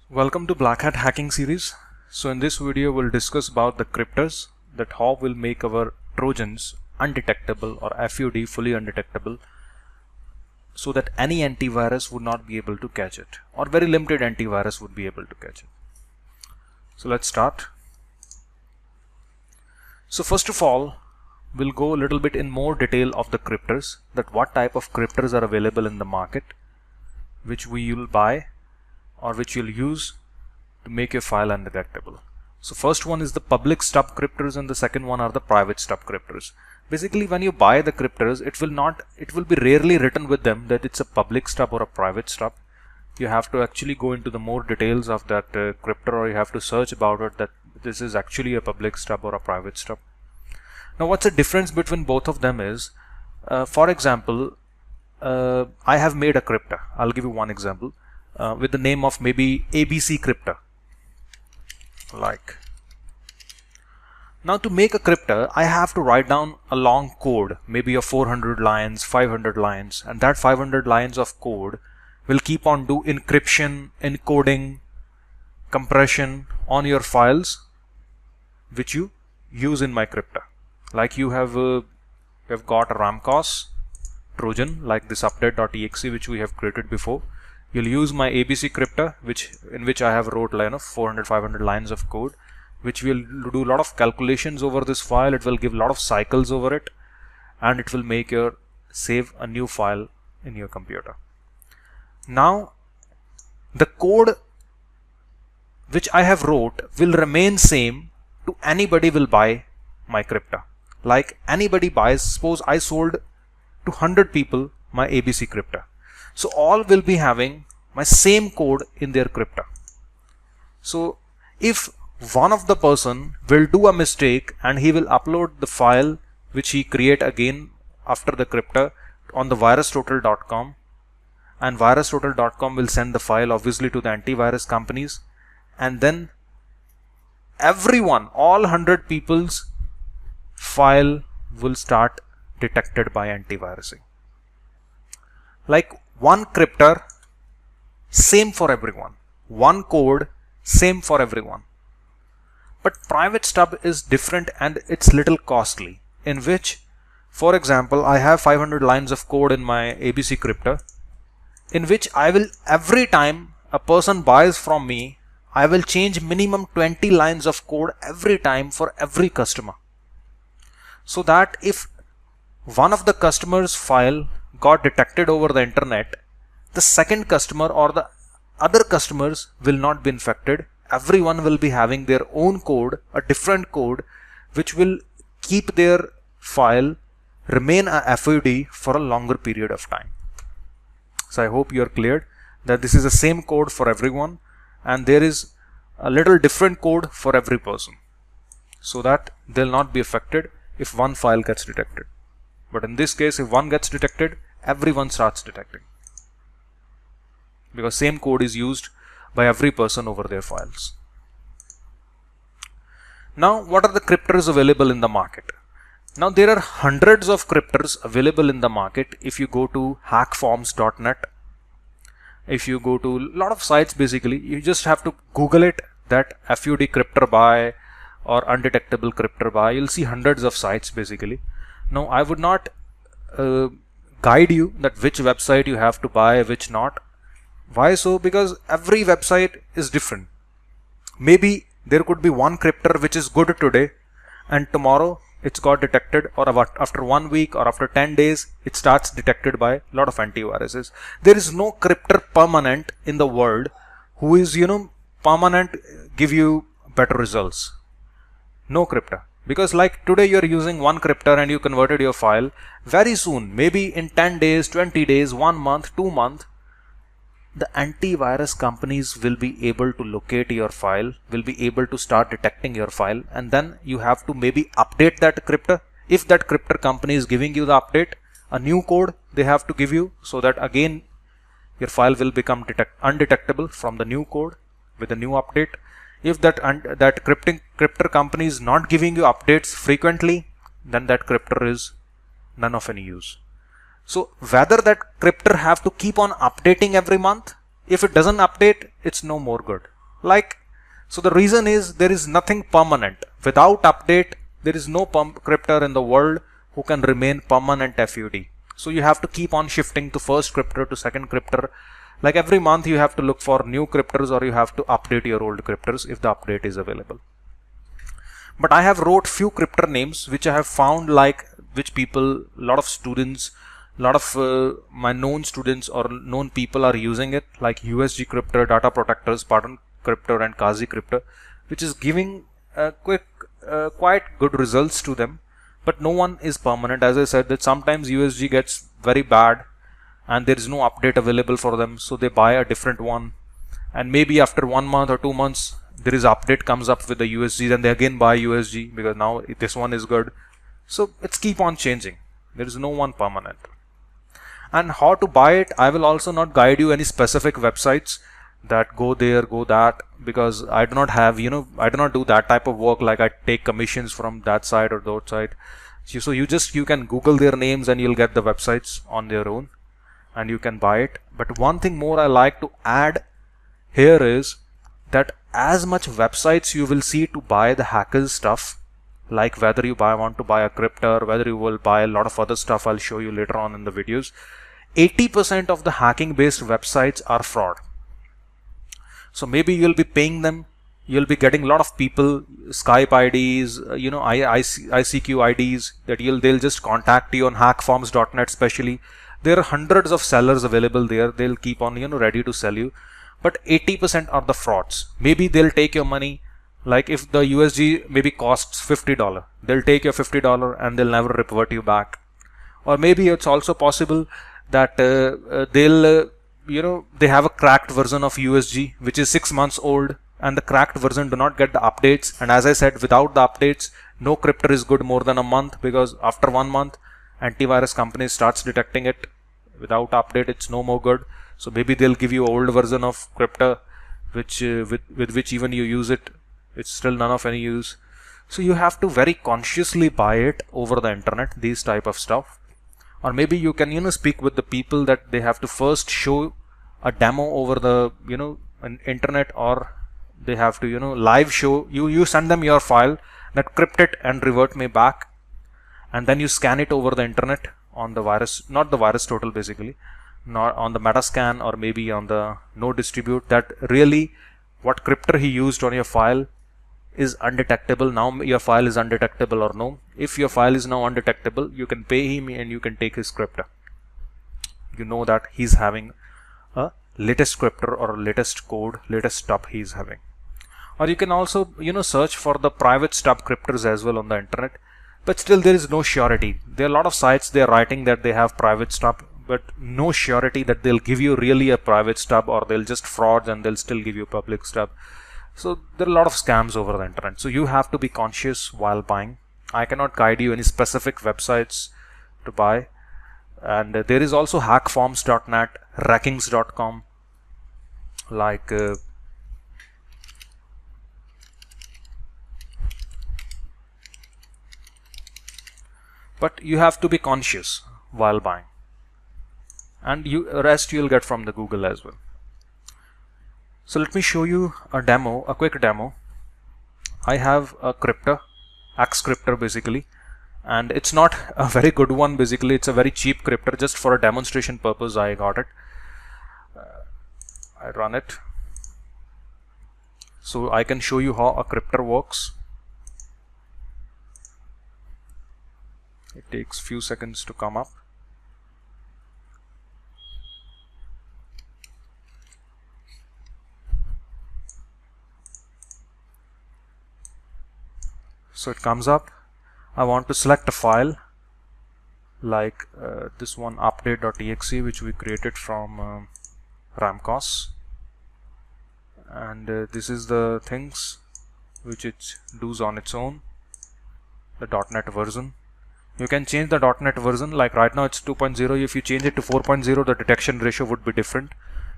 Welcome to Black Hat Hacking series. So in this video we'll discuss about the cryptors, that how we'll make our Trojans undetectable or FUD fully undetectable so that any antivirus would not be able to catch it, or very limited antivirus would be able to catch it. So let's start. So first of all, we'll go a little bit in more detail of the cryptors, that what type of cryptors are available in the market, which we will buy or which you'll use to make your file undetectable. So first one is the public stub cryptors and the second one are the private stub cryptors. Basically when you buy the cryptors, it will be rarely written with them that it's a public stub or a private stub. You have to actually go into the more details of that cryptor, or you have to search about it that this is actually a public stub or a private stub. Now what's the difference between both of them is, for example, I have made a cryptor. I'll give you one example. With the name of maybe ABC cryptor. Now to make a cryptor, I have to write down a long code, maybe of 400 lines, 500 lines, and that 500 lines of code will keep on do encryption, encoding, compression on your files which you use in my cryptor. Like you have got a Ramcos Trojan, like this update.exe which we have created before. You'll use my ABC cryptor, in which I have wrote 400-500 lines of code, which will do a lot of calculations over this file. It will give a lot of cycles over it, and it will make your save a new file in your computer. Now the code which I have wrote will remain same to anybody will buy my cryptor. Like anybody buys, suppose I sold to 100 people my ABC cryptor. So all will be having my same code in their cryptor. So if one of the person will do a mistake and he will upload the file which he create again after the cryptor on the virustotal.com, and virustotal.com will send the file obviously to the antivirus companies, and then everyone, all 100 people's file will start detected by antivirusing. Like one cryptor, same for everyone. One code, same for everyone. But private stub is different and it's little costly, in which, for example, I have 500 lines of code in my ABC cryptor, in which I will, every time a person buys from me, I will change minimum 20 lines of code every time for every customer. So that if one of the customer's file got detected over the internet, the second customer or the other customers will not be infected. Everyone will be having their own code, a different code, which will keep their file remain a FUD for a longer period of time. So I hope you are cleared that this is the same code for everyone, and there is a little different code for every person, so that they'll not be affected if one file gets detected. But in this case, if one gets detected, everyone starts detecting, because same code is used by every person over their files. Now what are the cryptors available in the market? Now there are hundreds of cryptors available in the market. If you go to hackforms.net, if you go to a lot of sites, basically you just have to Google it, that FUD cryptor buy or undetectable cryptor buy. You'll see hundreds of sites basically. Now I would not guide you that which website you have to buy, which not. Why so? Because every website is different. Maybe there could be one cryptor which is good today, and tomorrow it's got detected, or after 1 week or after 10 days it starts detected by a lot of antiviruses. There is no cryptor permanent in the world who is permanent give you better results. No cryptor. Because like today you're using one cryptor and you converted your file, very soon, maybe in 10 days, 20 days, 1 month, 2 months, the antivirus companies will be able to locate your file, will be able to start detecting your file, and then you have to maybe update that cryptor. If that cryptor company is giving you the update, a new code they have to give you, so that again your file will become undetectable from the new code with a new update. If that cryptor company is not giving you updates frequently, then that cryptor is none of any use. So whether that cryptor have to keep on updating every month, if it doesn't update, it's no more good. Like, so the reason is there is nothing permanent. Without update, there is no cryptor in the world who can remain permanent FUD. So you have to keep on shifting to first cryptor to second cryptor. Like every month you have to look for new cryptors, or you have to update your old cryptors if the update is available. But I have wrote few cryptor names which I have found, like which people, lot of students, lot of my known students or known people are using it, like USG Cryptor, Data Protectors, Spartan Cryptor and Kazi Cryptor, which is giving quite good results to them. But no one is permanent. As I said, that sometimes USG gets very bad and there is no update available for them, so they buy a different one, and maybe after 1 month or 2 months there is update comes up with the USG, then they again buy USG because now this one is good. So it's keep on changing. There is no one permanent. And how to buy it, I will also not guide you any specific websites that go there, go that, because I do not have, I do not do that type of work, like I take commissions from that side or that side. So you can Google their names and you'll get the websites on their own and you can buy it. But one thing more I like to add here is that as much websites you will see to buy the hackers stuff, like whether you want to buy a cryptor, whether you will buy a lot of other stuff, I'll show you later on in the videos. 80% of the hacking based websites are fraud. So maybe you'll be paying them, you'll be getting a lot of people, Skype IDs, ICQ IDs, that they'll just contact you on hackforms.net especially. There are hundreds of sellers available there. They'll keep on, ready to sell you. But 80% are the frauds. Maybe they'll take your money. Like if the USG maybe costs $50, they'll take your $50 and they'll never revert you back. Or maybe it's also possible that they have a cracked version of USG which is 6 months old, and the cracked version do not get the updates. And as I said, without the updates, no cryptor is good more than a month, because after 1 month, antivirus companies starts detecting it. Without update, it's no more good. So maybe they'll give you old version of cryptor, which with which even you use it, it's still none of any use. So you have to very consciously buy it over the internet, these type of stuff. Or maybe you can speak with the people that they have to first show a demo over the an internet, or they have to live show you send them your file, that crypt it and revert me back, and then you scan it over the internet on the virus, not the virus total basically, not on the Metascan, or maybe on the no distribute, that really what cryptor he used on your file is undetectable. Now your file is undetectable or no. If your file is now undetectable, you can pay him and you can take his cryptor. You know that he's having a latest cryptor or latest code, latest stub he's having. Or you can also search for the private stub cryptors as well on the internet, but still there is no surety. There are a lot of sites they are writing that they have private stub, but no surety that they'll give you really a private stub, or they'll just fraud and they'll still give you public stub. So there are a lot of scams over the internet. So you have to be conscious while buying. I cannot guide you any specific websites to buy. And there is also hackforms.net, rackings.com, like but you have to be conscious while buying, and rest you'll get from the Google as well. So let me show you a demo, a quick demo. I have a cryptor, Axe cryptor basically, and it's not a very good one basically. It's a very cheap cryptor, just for a demonstration purpose I got it. I run it so I can show you how a cryptor works. It takes few seconds to come up. So it comes up. I want to select a file like this one, update.exe, which we created from Ramcos, and this is the things which it does on its own, the .NET version. You can change the .NET version, like right now it's 2.0. If you change it to 4.0, the detection ratio would be different.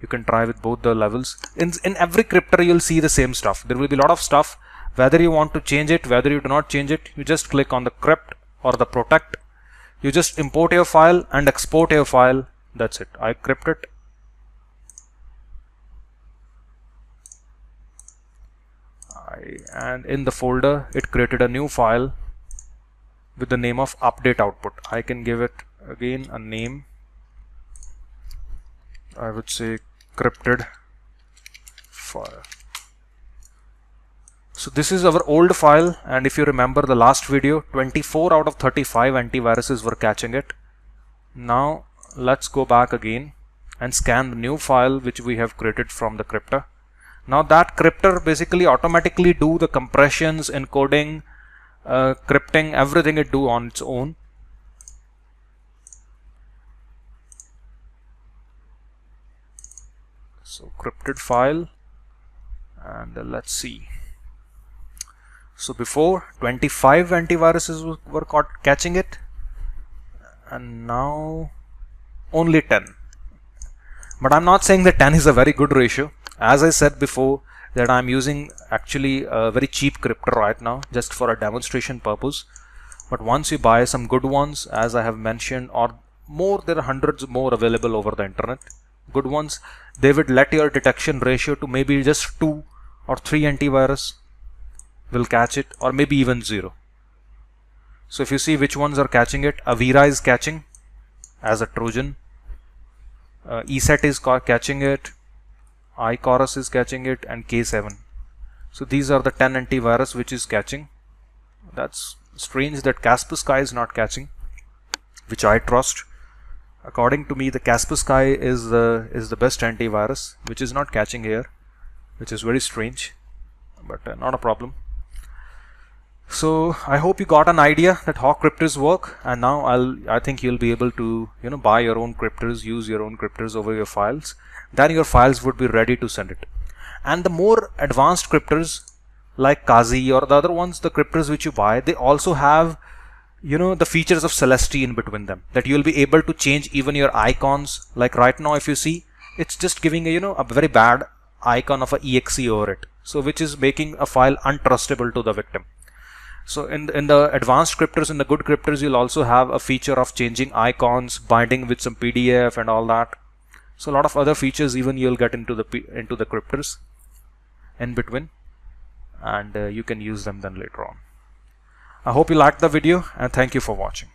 You can try with both the levels. In every cryptor you'll see the same stuff. There will be a lot of stuff. Whether you want to change it, whether you do not change it, you just click on the crypt or the protect. You just import your file and export your file. That's it. I crypt it. and in the folder it created a new file with the name of update output. I can give it again a name. I would say crypted file. So this is our old file, and if you remember the last video, 24 out of 35 antiviruses were catching it. Now let's go back again and scan the new file which we have created from the cryptor. Now that cryptor basically automatically do the compressions, encoding, crypting, everything it do on its own. So crypted file, and let's see. So before 25 antiviruses were caught catching it, and now only 10. But I'm not saying that 10 is a very good ratio. As I said before, that I'm using actually a very cheap cryptor right now just for a demonstration purpose. But once you buy some good ones, as I have mentioned, or more, there are hundreds more available over the internet, good ones, they would let your detection ratio to maybe just 2 or 3 antivirus will catch it, or maybe even 0. So if you see which ones are catching it, Avira is catching as a Trojan, ESET is catching it, iChorus is catching it, and K7. So these are the 10 antivirus which is catching. That's strange that Kaspersky is not catching, which I trust. According to me, the Kaspersky is the best antivirus, which is not catching here, which is very strange, but not a problem. So I hope you got an idea that how cryptors work, and now I think you'll be able to buy your own cryptors, use your own cryptors over your files. Then your files would be ready to send it. And the more advanced cryptors like Kazi or the other ones, the cryptors which you buy, they also have the features of Celesty in between them, that you'll be able to change even your icons. Like right now, if you see, it's just giving a very bad icon of a exe over it, so which is making a file untrustable to the victim. So in the advanced cryptors, in the good cryptors, you'll also have a feature of changing icons, binding with some PDF and all that. So a lot of other features even you'll get into the cryptors in between, and you can use them then later on. I hope you liked the video, and thank you for watching.